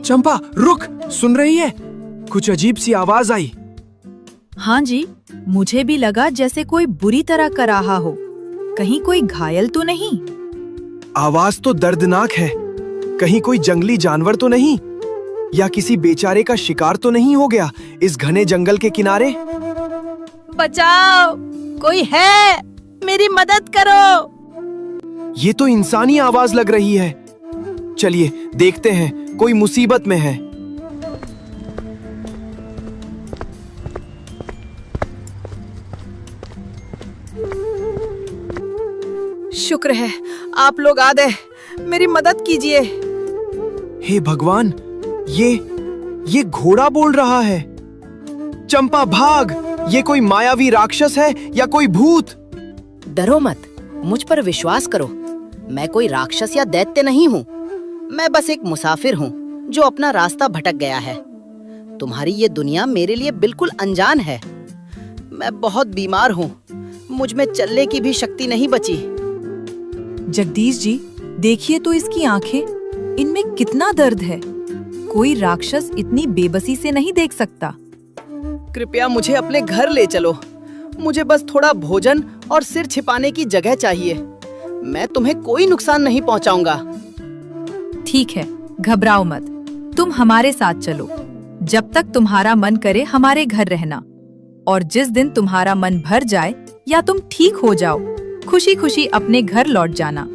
चंपा रुक, सुन रही है? कुछ अजीब सी आवाज आई। हाँ जी, मुझे भी लगा जैसे कोई बुरी तरह कर रहा हो। कहीं कोई घायल तो नहीं? आवाज तो दर्दनाक है। कहीं कोई जंगली जानवर तो नहीं, या किसी बेचारे का शिकार तो नहीं हो गया इस घने जंगल के किनारे? बचाओ, कोई है, मेरी मदद करो। ये तो इंसानी आवाज लग रही है। चलिए देखते हैं, कोई मुसीबत में है। शुक्र है आप लोग आ गए, मेरी मदद कीजिए। हे भगवान, ये घोड़ा बोल रहा है। चंपा भाग, ये कोई मायावी राक्षस है या कोई भूत? डरो मत, मुझ पर विश्वास करो। मैं कोई राक्षस या दैत्य नहीं हूँ। मैं बस एक मुसाफिर हूँ जो अपना रास्ता भटक गया है। तुम्हारी ये दुनिया मेरे लिए बिल्कुल अनजान है। मैं बहुत बीमार हूँ, मुझ में चलने की भी शक्ति नहीं बची। जगदीश जी, देखिए तो इसकी आंखें, इनमें कितना दर्द है। कोई राक्षस इतनी बेबसी से नहीं देख सकता। कृपया मुझे अपने घर ले चलो। मुझे बस थोड़ा भोजन और सिर छिपाने की जगह चाहिए। मैं तुम्हें कोई नुकसान नहीं पहुंचाऊंगा। ठीक है, घबराओ मत, तुम हमारे साथ चलो। जब तक तुम्हारा मन करे हमारे घर रहना, और जिस दिन तुम्हारा मन भर जाए या तुम ठीक हो जाओ, खुशी खुशी अपने घर लौट जाना।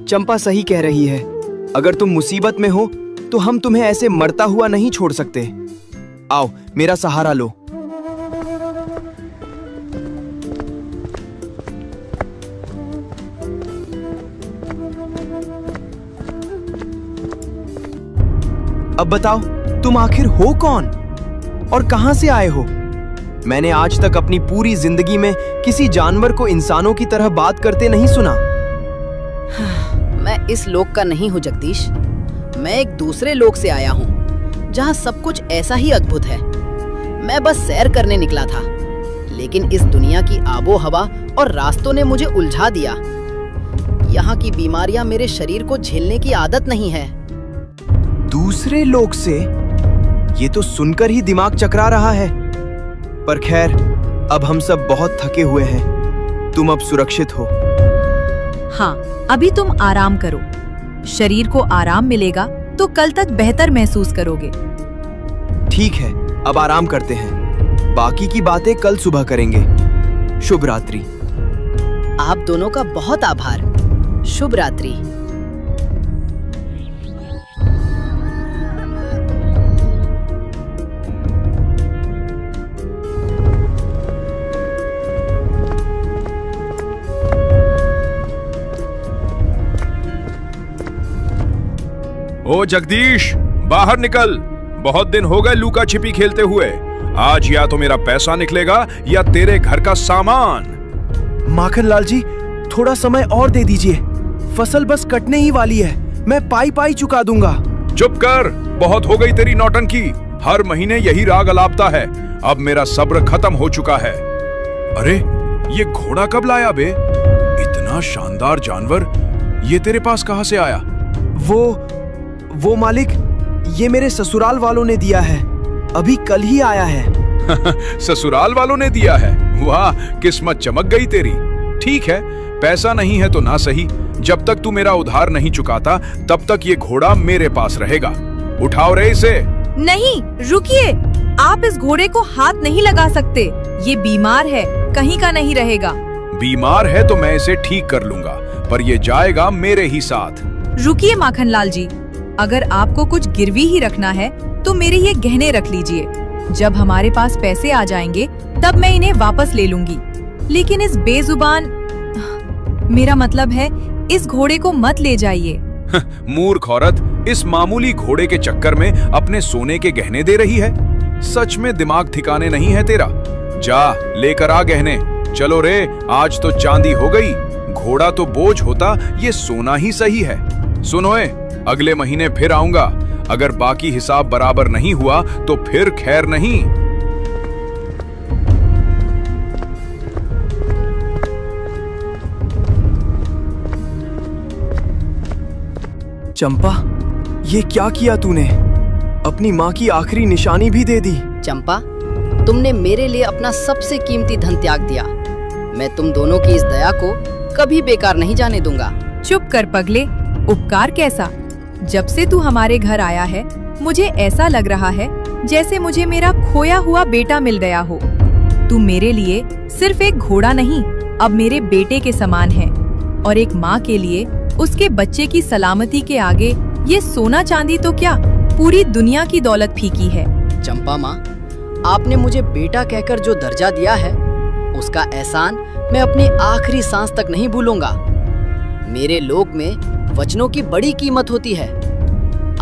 चंपा सही कह रही है। अगर तुम मुसीबत में हो तो हम तुम्हें ऐसे मरता हुआ नहीं छोड़ सकते। आओ, मेरा सहारा लो। अब बताओ, तुम आखिर हो कौन और कहां से आए हो? मैंने आज तक अपनी पूरी जिंदगी में किसी जानवर को इंसानों की तरह बात करते नहीं सुना। मैं इस लोक का नहीं हूँ जगदीश। मैं एक दूसरे लोक से आया हूँ जहाँ सब कुछ ऐसा ही अद्भुत है। मैं बस सैर करने निकला था, लेकिन इस दुनिया की आबो हवा और रास्तों ने मुझे उलझा दिया। यहाँ की बीमारियाँ मेरे शरीर को झेलने की आदत नहीं है। दूसरे लोक से? ये तो सुनकर ही दिमाग चकरा रहा है। पर खैर, अब हम सब बहुत थके हुए हैं। तुम अब सुरक्षित हो। हाँ, अभी तुम आराम करो। शरीर को आराम मिलेगा तो कल तक बेहतर महसूस करोगे। ठीक है, अब आराम करते हैं। बाकी की बातें कल सुबह करेंगे। शुभ रात्रि। आप दोनों का बहुत आभार। शुभ रात्रि। ओ जगदीश, बाहर निकल। बहुत दिन हो गए लुका छिपी खेलते हुए। आज या तो मेरा पैसा निकलेगा या तेरे घर का सामान। माखनलाल जी, थोड़ा समय और दे दीजिए। फसल बस कटने ही वाली है। मैं पाई पाई चुका दूंगा। चुप कर, बहुत हो गई तेरी नौटंकी। हर महीने यही राग अलापता है। अब मेरा सब्र खत्म हो चुका है। अरे, ये घोड़ा कब लाया बे? इतना शानदार जानवर ये तेरे पास कहां से आया? वो मालिक, ये मेरे ससुराल वालों ने दिया है। अभी कल ही आया है। ससुराल वालों ने दिया है? वाह, किस्मत चमक गई तेरी। ठीक है, पैसा नहीं है तो ना सही। जब तक तू मेरा उधार नहीं चुकाता तब तक ये घोड़ा मेरे पास रहेगा। उठाओ रे इसे। नहीं, रुकिए। आप इस घोड़े को हाथ नहीं लगा सकते। ये बीमार है, कहीं का नहीं रहेगा। बीमार है तो मैं इसे ठीक कर लूंगा, पर ये जाएगा मेरे ही साथ। रुकिए माखनलाल जी, अगर आपको कुछ गिरवी ही रखना है तो मेरे ये गहने रख लीजिए। जब हमारे पास पैसे आ जाएंगे तब मैं इन्हें वापस ले लूंगी। लेकिन इस बेजुबान, मेरा मतलब है इस घोड़े को मत ले जाइए। मूर्ख औरत, इस मामूली घोड़े के चक्कर में अपने सोने के गहने दे रही है। सच में दिमाग ठिकाने नहीं है तेरा। जा लेकर आ गहने। चलो रे, आज तो चांदी हो गई। घोड़ा तो बोझ होता, ये सोना ही सही है। सुनोए, अगले महीने फिर आऊंगा। अगर बाकी हिसाब बराबर नहीं हुआ तो फिर खैर नहीं। चंपा, ये क्या किया तूने? अपनी माँ की आखिरी निशानी भी दे दी। चंपा, तुमने मेरे लिए अपना सबसे कीमती धन त्याग दिया। मैं तुम दोनों की इस दया को कभी बेकार नहीं जाने दूंगा। चुप कर पगले, उपकार कैसा? जब से तू हमारे घर आया है मुझे ऐसा लग रहा है जैसे मुझे मेरा खोया हुआ बेटा मिल गया हो। तू मेरे लिए सिर्फ एक घोड़ा नहीं, अब मेरे बेटे के समान है। और एक माँ के लिए उसके बच्चे की सलामती के आगे ये सोना चांदी तो क्या, पूरी दुनिया की दौलत फीकी है। चंपा माँ, आपने मुझे बेटा कहकर जो दर्जा दिया है उसका एहसान मैं अपनी आखिरी सांस तक नहीं भूलूंगा। मेरे लोक में वचनों की बड़ी कीमत होती है।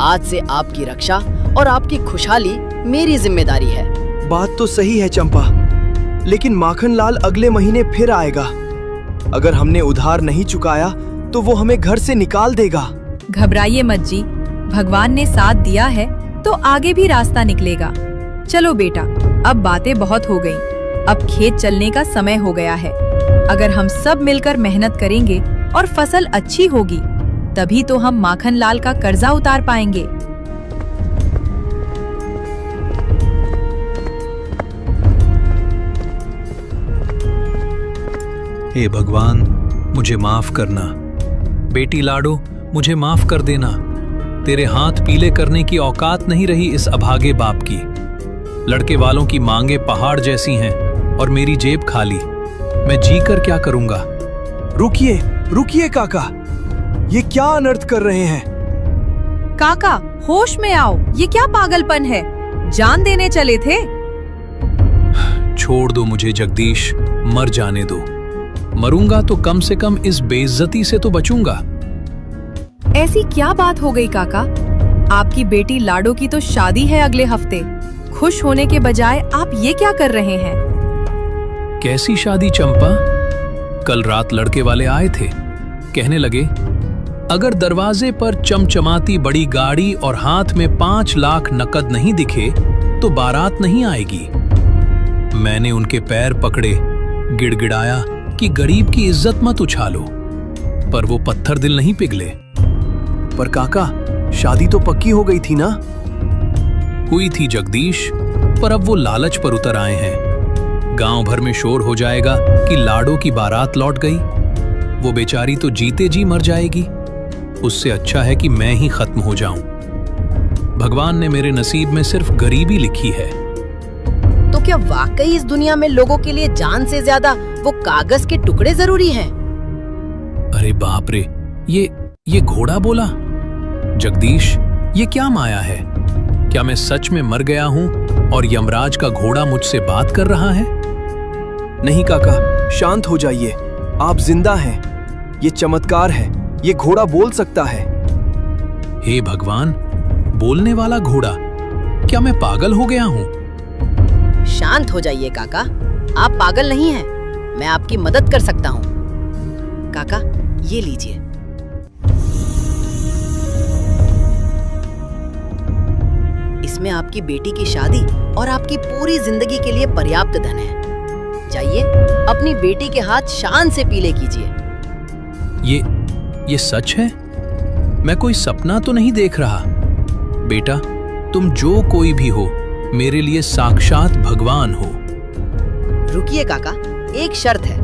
आज से आपकी रक्षा और आपकी खुशहाली मेरी जिम्मेदारी है। बात तो सही है चंपा, लेकिन माखनलाल अगले महीने फिर आएगा। अगर हमने उधार नहीं चुकाया तो वो हमें घर से निकाल देगा। घबराइए मत जी, भगवान ने साथ दिया है तो आगे भी रास्ता निकलेगा। चलो बेटा, अब बातें बहुत हो गईं। अब खेत चलने का समय हो गया है। अगर हम सब मिलकर मेहनत करेंगे और फसल अच्छी होगी, तभी तो हम माखनलाल का कर्जा उतार पाएंगे। हे भगवान, मुझे माफ करना। बेटी लाडो, मुझे माफ कर देना। तेरे हाथ पीले करने की औकात नहीं रही इस अभागे बाप की। लड़के वालों की मांगे पहाड़ जैसी हैं और मेरी जेब खाली। मैं जीकर क्या करूंगा? रुकिए, रुकिए काका, ये क्या अनर्थ कर रहे हैं? काका, होश में आओ, ये क्या पागलपन है? जान देने चले थे। छोड़ दो मुझे जगदीश, मर जाने दो। मरूंगा तो कम से कम इस बेइज्जती से तो बचूंगा। ऐसी क्या बात हो गई काका? आपकी बेटी लाडो की तो शादी है अगले हफ्ते। खुश होने के बजाय आप ये क्या कर रहे हैं? कैसी शादी चंपा? कल रात लड़के वाले आए थे, कहने लगे अगर दरवाजे पर चमचमाती बड़ी गाड़ी और हाथ में 5 लाख नकद नहीं दिखे तो बारात नहीं आएगी। मैंने उनके पैर पकड़े, गिड़गिड़ाया कि गरीब की इज्जत मत उछालो, पर वो पत्थर दिल नहीं पिघले। पर काका, शादी तो पक्की हो गई थी ना? हुई थी जगदीश, पर अब वो लालच पर उतर आए हैं। गांव भर में शोर हो जाएगा कि लाडो की बारात लौट गई। वो बेचारी तो जीते जी मर जाएगी। उससे अच्छा है कि मैं ही खत्म हो जाऊं। भगवान ने मेरे नसीब में सिर्फ गरीबी लिखी है। तो क्या वाकई इस दुनिया में लोगों के लिए जान से ज्यादा वो कागज के टुकड़े जरूरी हैं? अरे बाप रे, ये घोड़ा बोला। जगदीश, ये क्या माया है? क्या मैं सच में मर गया हूं और यमराज का घोड़ा मुझसे बात कर रहा है? नहीं काका, शांत हो जाइए। आप जिंदा हैं। ये चमत्कार है। ये घोड़ा बोल सकता है। हे भगवान, बोलने वाला घोड़ा! क्या मैं पागल हो गया हूं? शांत हो जाइए काका, आप पागल नहीं हैं। मैं आपकी मदद कर सकता हूँ। काका, ये लीजिए। इसमें आपकी बेटी की शादी और आपकी पूरी जिंदगी के लिए पर्याप्त धन है। जाइए, अपनी बेटी के हाथ शान से पीले कीजिए। ये सच है? मैं कोई सपना तो नहीं देख रहा। बेटा, तुम जो कोई भी हो, मेरे लिए साक्षात भगवान हो। रुकिए काका, एक शर्त है।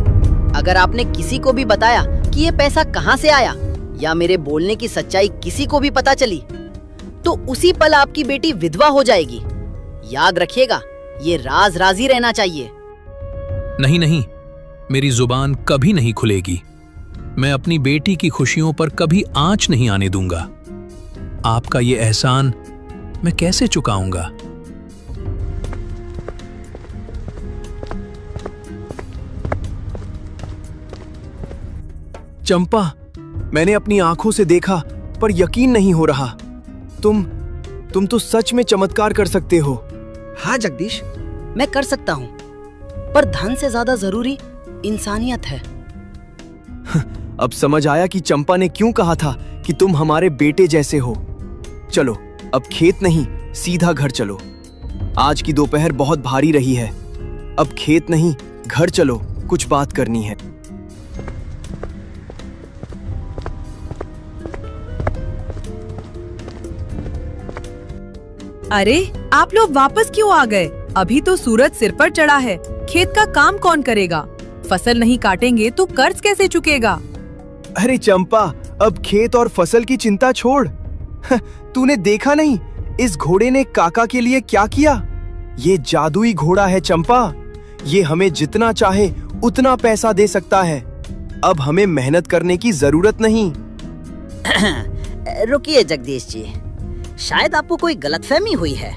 अगर आपने किसी को भी बताया कि ये पैसा कहाँ से आया या मेरे बोलने की सच्चाई किसी को भी पता चली, तो उसी पल आपकी बेटी विधवा हो जाएगी। याद रखिएगा, ये राज राज ही रहना चाहिए। नहीं, मेरी जुबान कभी नहीं खुलेगी। मैं अपनी बेटी की खुशियों पर कभी आंच नहीं आने दूंगा। आपका ये एहसान मैं कैसे चुकाऊंगा? चंपा, मैंने अपनी आंखों से देखा पर यकीन नहीं हो रहा। तुम तो सच में चमत्कार कर सकते हो। हाँ जगदीश, मैं कर सकता हूँ, पर धन से ज्यादा जरूरी इंसानियत है। अब समझ आया कि चंपा ने क्यों कहा था कि तुम हमारे बेटे जैसे हो। चलो, अब खेत नहीं, सीधा घर चलो। आज की दोपहर बहुत भारी रही है। अब खेत नहीं, घर चलो, कुछ बात करनी है। अरे आप लोग वापस क्यों आ गए? अभी तो सूरज सिर पर चढ़ा है। खेत का काम कौन करेगा? फसल नहीं काटेंगे तो कर्ज कैसे चुकेगा? अरे चंपा, अब खेत और फसल की चिंता छोड़। तूने देखा नहीं इस घोड़े ने काका के लिए क्या किया? ये जादुई घोड़ा है चंपा। ये हमें जितना चाहे उतना पैसा दे सकता है। अब हमें मेहनत करने की जरूरत नहीं। रुकिए जगदीश जी, शायद आपको कोई गलतफहमी हुई है।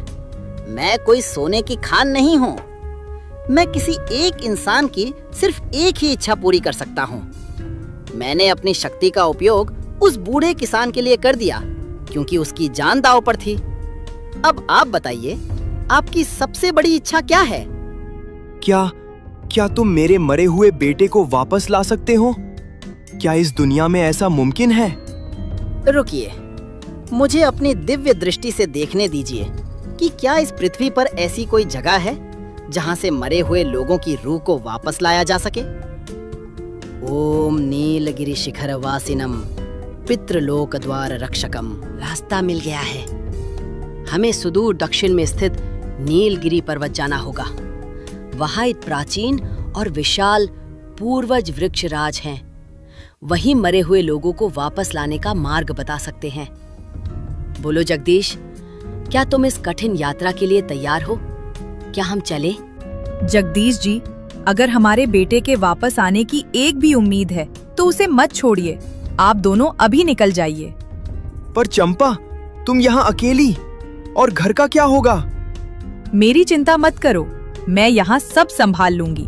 मैं कोई सोने की खान नहीं हूँ। मैं किसी एक इंसान की सिर्फ एक ही इच्छा पूरी कर सकता हूँ। मैंने अपनी शक्ति का उपयोग उस बूढ़े किसान के लिए कर दिया क्योंकि उसकी जान दांव पर थी। अब आप बताइए, आपकी सबसे बड़ी इच्छा क्या है? क्या तुम मेरे मरे हुए बेटे को वापस ला सकते हो? क्या इस दुनिया में ऐसा मुमकिन है? रुकिए, मुझे अपनी दिव्य दृष्टि से देखने दीजिए कि क्या इस पृथ्वी पर ऐसी कोई जगह है जहां से मरे हुए लोगों की रूह को वापस लाया जा सके। ओम नीलगिरि शिखर वासिनम पितृलोक द्वार रक्षकम। रास्ता मिल गया है। हमें सुदूर दक्षिण में स्थित नीलगिरि पर्वत जाना होगा। वहां एक प्राचीन और विशाल पूर्वज वृक्ष राज हैं। वहीं मरे हुए लोगों को वापस लाने का मार्ग बता सकते हैं। बोलो जगदीश, क्या तुम इस कठिन यात्रा के लिए तैयार हो? क्या हम चलें? जगदीश जी, अगर हमारे बेटे के वापस आने की एक भी उम्मीद है तो उसे मत छोड़िए। आप दोनों अभी निकल जाइए। पर चंपा, तुम यहाँ अकेली, और घर का क्या होगा? मेरी चिंता मत करो, मैं यहाँ सब संभाल लूंगी।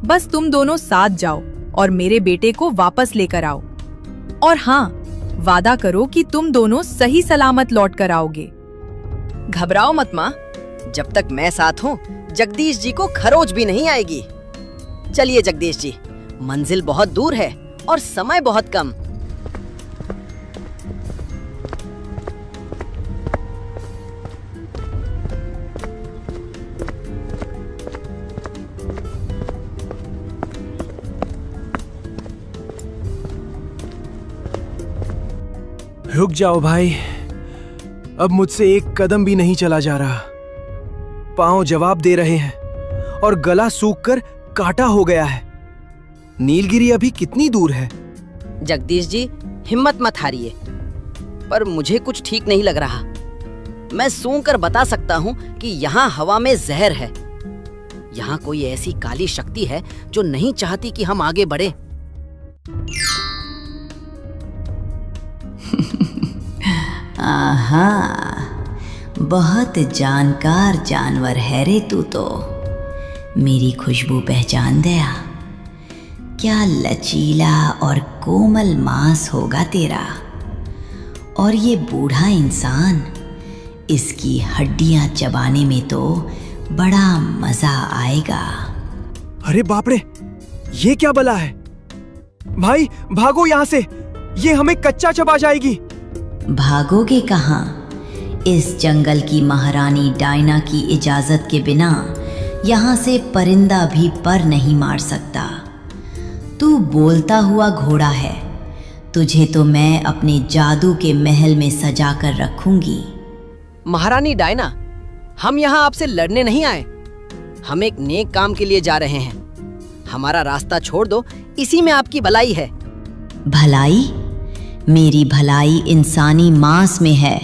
बस तुम दोनों साथ जाओ और मेरे बेटे को वापस लेकर आओ। और हाँ, वादा करो कि तुम दोनों सही सलामत लौट कर आओगे। घबराओ मत माँ, जब तक मैं साथ हूँ जगदीश जी को खरोच भी नहीं आएगी। चलिए जगदीश जी, मंजिल बहुत दूर है और समय बहुत कम। रुक जाओ भाई, अब मुझसे एक कदम भी नहीं चला जा रहा। पांव जवाब दे रहे हैं और गला सूखकर काटा हो गया है। नीलगिरी अभी कितनी दूर है? जगदीश जी, हिम्मत मत हारिए, पर मुझे कुछ ठीक नहीं लग रहा। मैं सूंघकर बता सकता हूँ कि यहाँ हवा में जहर है। यहाँ कोई ऐसी काली शक्ति है जो नहीं चाहती कि हम आगे बढ़े। आहा, बहुत जानकार जानवर है रे तू तो। मेरी खुशबू पहचान गया। क्या लचीला और कोमल मांस होगा तेरा। और ये बूढ़ा इंसान, इसकी हड्डियां चबाने में तो बड़ा मजा आएगा। अरे बाप रे, ये क्या बला है? भाई भागो यहाँ से, ये हमें कच्चा चबा जाएगी। भागोगे कहाँ? इस जंगल की महारानी डायना की इजाजत के बिना यहाँ से परिंदा भी पर नहीं मार सकता। तू बोलता हुआ घोड़ा है, तुझे तो मैं अपने जादू के महल में सजा कर रखूंगी। महारानी डायना, हम यहाँ आपसे लड़ने नहीं आए। हम एक नेक काम के लिए जा रहे हैं। हमारा रास्ता छोड़ दो, इसी में आपकी भलाई है। भलाई? मेरी भलाई इंसानी मांस में है।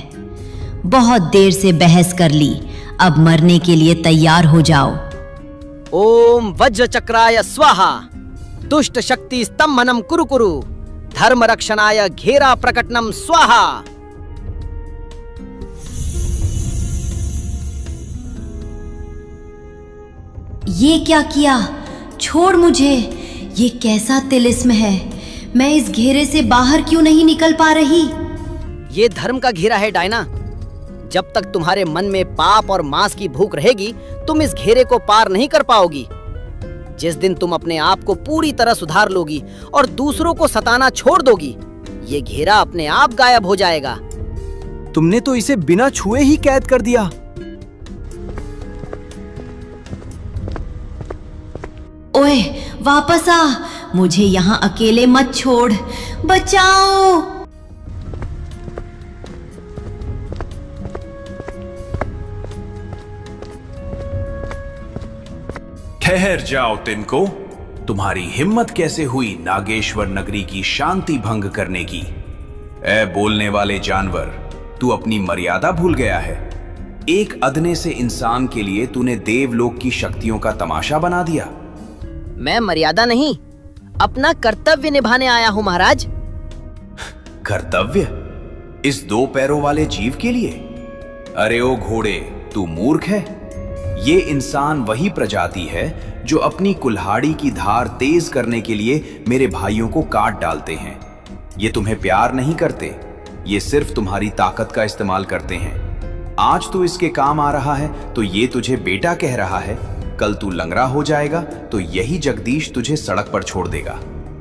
बहुत देर से बहस कर ली, अब मरने के लिए तैयार हो जाओ। ओम वज्र चक्राय स्वाहा, दुष्ट शक्ति स्तंभनम कुरु कुरु, धर्म रक्षणाय घेरा प्रकटनम स्वाहा। ये क्या किया? छोड़ मुझे। ये कैसा तिलिस्म है? मैं इस घेरे से बाहर क्यों नहीं निकल पा रही? ये धर्म का घेरा है डायना। जब तक तुम्हारे मन में पाप और मांस की भूख रहेगी, तुम इस घेरे को पार नहीं कर पाओगी। जिस दिन तुम अपने आप को पूरी तरह सुधार लोगी और दूसरों को सताना छोड़ दोगी, ये घेरा अपने आप गायब हो जाएगा। तुमने तो इसे बिना छुए ही कैद कर दिया। ओए, वापस आ, मुझे यहाँ अकेले मत छोड़। बचाओ। ठहर जाओ तिनको। तुम्हारी हिम्मत कैसे हुई नागेश्वर नगरी की शांति भंग करने की? ए बोलने वाले जानवर, तू अपनी मर्यादा भूल गया है। एक अदने से इंसान के लिए तूने देवलोक की शक्तियों का तमाशा बना दिया। मैं मर्यादा नहीं, अपना कर्तव्य निभाने आया हूँ महाराज। कर्तव्य? इस 2 पैरों वाले जीव के लिए? अरे ओ घोड़े, तू मूर्ख है। ये इंसान वही प्रजाति है जो अपनी कुल्हाड़ी की धार तेज करने के लिए मेरे भाइयों को काट डालते हैं। ये तुम्हें प्यार नहीं करते, ये सिर्फ तुम्हारी ताकत का इस्तेमाल करते हैं। आज तू इसके काम आ रहा है तो ये तुझे बेटा कह रहा है, कल तू लंगड़ा हो जाएगा तो यही जगदीश तुझे सड़क पर छोड़ देगा।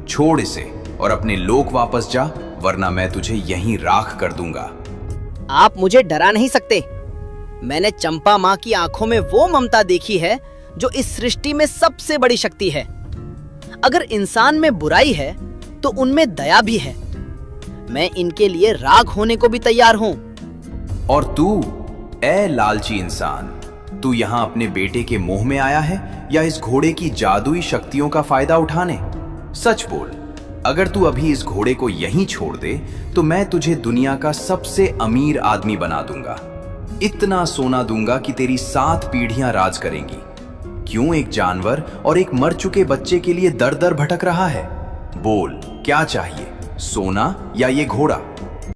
छोड़ इसे और अपने लोक वापस जा, वरना मैं तुझे यहीं राख कर दूंगा। आप मुझे डरा नहीं सकते। मैंने चंपा माँ की आंखों में वो ममता देखी है जो इस सृष्टि में सबसे बड़ी शक्ति है। अगर इंसान में बुराई है तो उनमें दया भी है। मैं इनके लिए राख होने को भी तैयार हूँ। और तू, ए लालची इंसान, तू यहाँ अपने बेटे के मोह में आया है या इस घोड़े की जादुई शक्तियों का फायदा उठाने? सच बोल, अगर तू अभी इस घोड़े को यहीं छोड़ दे तो मैं तुझे दुनिया का सबसे अमीर आदमी बना दूंगा। इतना सोना दूंगा कि तेरी 7 पीढ़ियां राज करेंगी। क्यों एक जानवर और एक मर चुके बच्चे के लिए दर दर भटक रहा है? बोल, क्या चाहिए, सोना या ये घोड़ा?